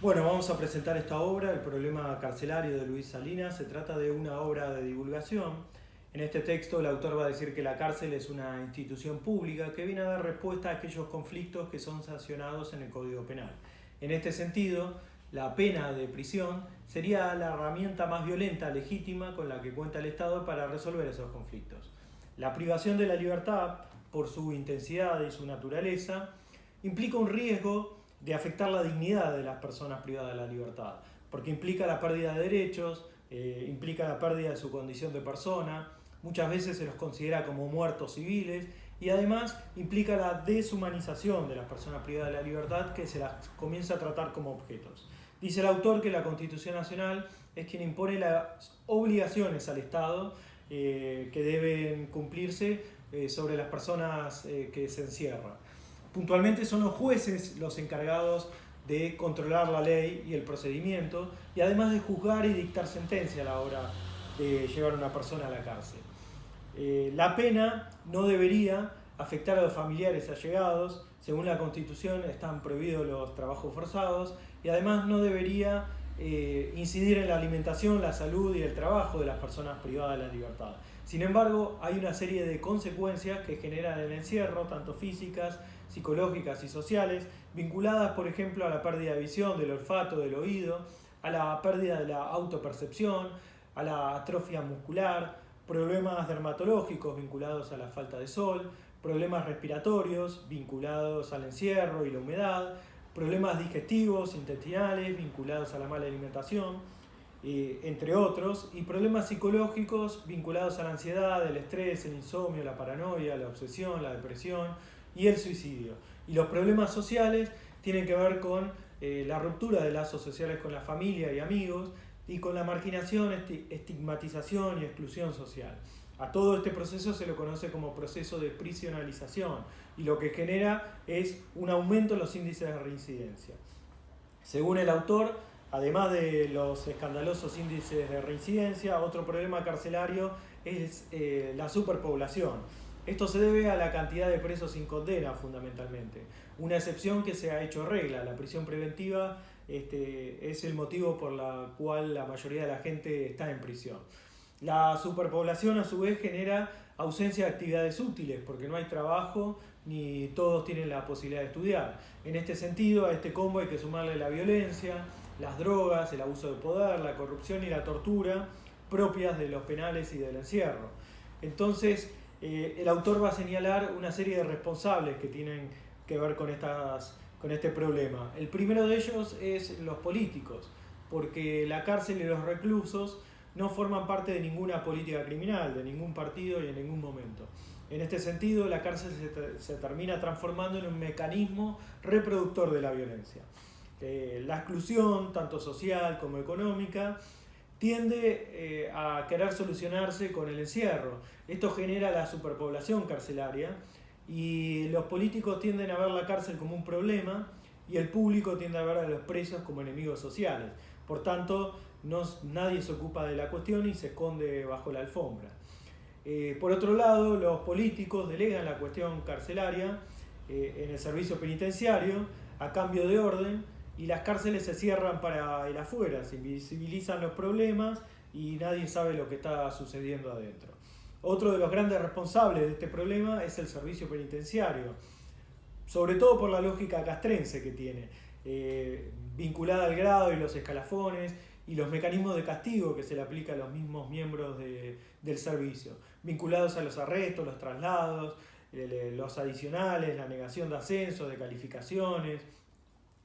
Bueno, vamos a presentar esta obra, El problema carcelario de Luis Salinas. Se trata de una obra de divulgación. En este texto el autor va a decir que la cárcel es una institución pública que viene a dar respuesta a aquellos conflictos que son sancionados en el Código Penal. En este sentido, la pena de prisión sería la herramienta más violenta, legítima, con la que cuenta el Estado para resolver esos conflictos. La privación de la libertad, por su intensidad y su naturaleza, implica un riesgo de afectar la dignidad de las personas privadas de la libertad, porque implica la pérdida de derechos, implica la pérdida de su condición de persona, muchas veces se los considera como muertos civiles y además implica la deshumanización de las personas privadas de la libertad, que se las comienza a tratar como objetos. Dice el autor que la Constitución Nacional es quien impone las obligaciones al Estado que deben cumplirse sobre las personas que se encierran. Puntualmente son los jueces los encargados de controlar la ley y el procedimiento y además de juzgar y dictar sentencia a la hora de llevar a una persona a la cárcel. La pena no debería afectar a los familiares allegados. Según la Constitución están prohibidos los trabajos forzados y además no debería incidir en la alimentación, la salud y el trabajo de las personas privadas de la libertad. Sin embargo, hay una serie de consecuencias que generan el encierro, tanto físicas, psicológicas y sociales, vinculadas, por ejemplo, a la pérdida de visión, del olfato, del oído, a la pérdida de la autopercepción, a la atrofia muscular, problemas dermatológicos vinculados a la falta de sol, problemas respiratorios vinculados al encierro y la humedad, problemas digestivos, intestinales vinculados a la mala alimentación, entre otros, y problemas psicológicos vinculados a la ansiedad, el estrés, el insomnio, la paranoia, la obsesión, la depresión y el suicidio. Y los problemas sociales tienen que ver con la ruptura de lazos sociales con la familia y amigos y con la marginación, estigmatización y exclusión social. A todo este proceso se lo conoce como proceso de prisionalización y lo que genera es un aumento en los índices de reincidencia. Según el autor, además de los escandalosos índices de reincidencia, otro problema carcelario es la superpoblación. Esto se debe a la cantidad de presos sin condena, fundamentalmente. Una excepción que se ha hecho regla. La prisión preventiva es el motivo por el cual la mayoría de la gente está en prisión. La superpoblación, a su vez, genera ausencia de actividades útiles, porque no hay trabajo ni todos tienen la posibilidad de estudiar. En este sentido, a este combo hay que sumarle la violencia, las drogas, el abuso de poder, la corrupción y la tortura propias de los penales y del encierro. Entonces, el autor va a señalar una serie de responsables que tienen que ver con este problema. El primero de ellos es los políticos, porque la cárcel y los reclusos no forman parte de ninguna política criminal, de ningún partido y en ningún momento. En este sentido, la cárcel se termina transformando en un mecanismo reproductor de la violencia. La exclusión, tanto social como económica, tiende a querer solucionarse con el encierro. Esto genera la superpoblación carcelaria y los políticos tienden a ver la cárcel como un problema y el público tiende a ver a los presos como enemigos sociales. Por tanto, nadie se ocupa de la cuestión y se esconde bajo la alfombra. Por otro lado, los políticos delegan la cuestión carcelaria en el servicio penitenciario a cambio de orden y las cárceles se cierran para el afuera, se invisibilizan los problemas y nadie sabe lo que está sucediendo adentro. Otro de los grandes responsables de este problema es el servicio penitenciario, sobre todo por la lógica castrense que tiene, vinculada al grado y los escalafones y los mecanismos de castigo que se le aplica a los mismos miembros del servicio, vinculados a los arrestos, los traslados, los adicionales, la negación de ascensos, de calificaciones.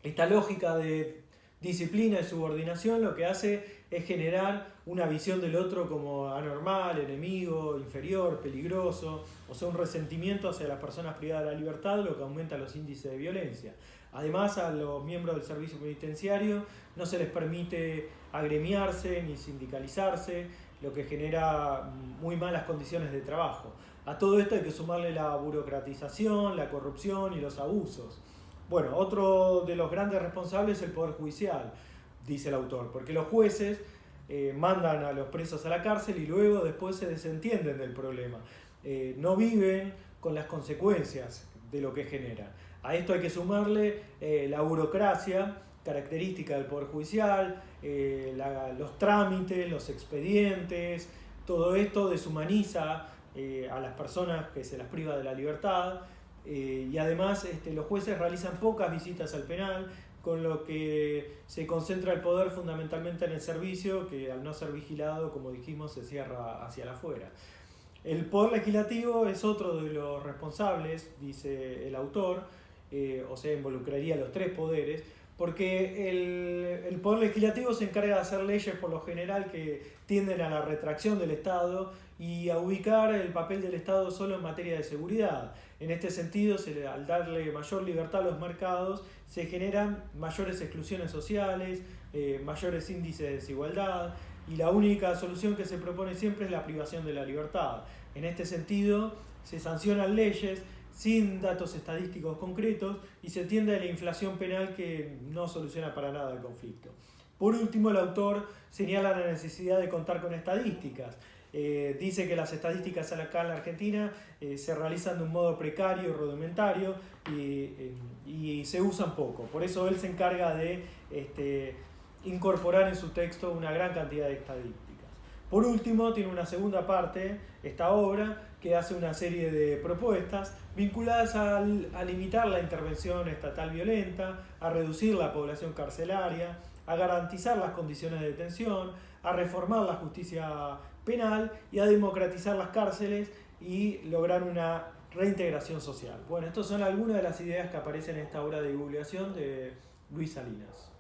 Esta lógica de disciplina y subordinación lo que hace es generar una visión del otro como anormal, enemigo, inferior, peligroso, o sea, un resentimiento hacia las personas privadas de la libertad, lo que aumenta los índices de violencia. Además, a los miembros del servicio penitenciario no se les permite agremiarse ni sindicalizarse, lo que genera muy malas condiciones de trabajo. A todo esto hay que sumarle la burocratización, la corrupción y los abusos. Bueno, otro de los grandes responsables es el Poder Judicial, dice el autor, porque los jueces mandan a los presos a la cárcel y luego después se desentienden del problema. No viven con las consecuencias de lo que genera. A esto hay que sumarle la burocracia característica del Poder Judicial, los trámites, los expedientes, todo esto deshumaniza a las personas que se las priva de la libertad, y además los jueces realizan pocas visitas al penal, con lo que se concentra el poder fundamentalmente en el servicio, que al no ser vigilado, como dijimos, se cierra hacia el afuera. El poder legislativo es otro de los responsables, dice el autor, o sea, involucraría a los tres poderes, porque el poder legislativo se encarga de hacer leyes por lo general que tienden a la retracción del Estado y a ubicar el papel del Estado solo en materia de seguridad. En este sentido, al darle mayor libertad a los mercados, se generan mayores exclusiones sociales, mayores índices de desigualdad, y la única solución que se propone siempre es la privación de la libertad. En este sentido, se sancionan leyes sin datos estadísticos concretos y se tiende a la inflación penal, que no soluciona para nada el conflicto. Por último, el autor señala la necesidad de contar con estadísticas. Dice que las estadísticas acá en la Argentina se realizan de un modo precario y rudimentario y se usan poco. Por eso él se encarga de incorporar en su texto una gran cantidad de estadísticas. Por último, tiene una segunda parte, esta obra, que hace una serie de propuestas vinculadas a limitar la intervención estatal violenta, a reducir la población carcelaria, a garantizar las condiciones de detención, a reformar la justicia penal y a democratizar las cárceles y lograr una reintegración social. Bueno, estas son algunas de las ideas que aparecen en esta obra de divulgación de Luis Salinas.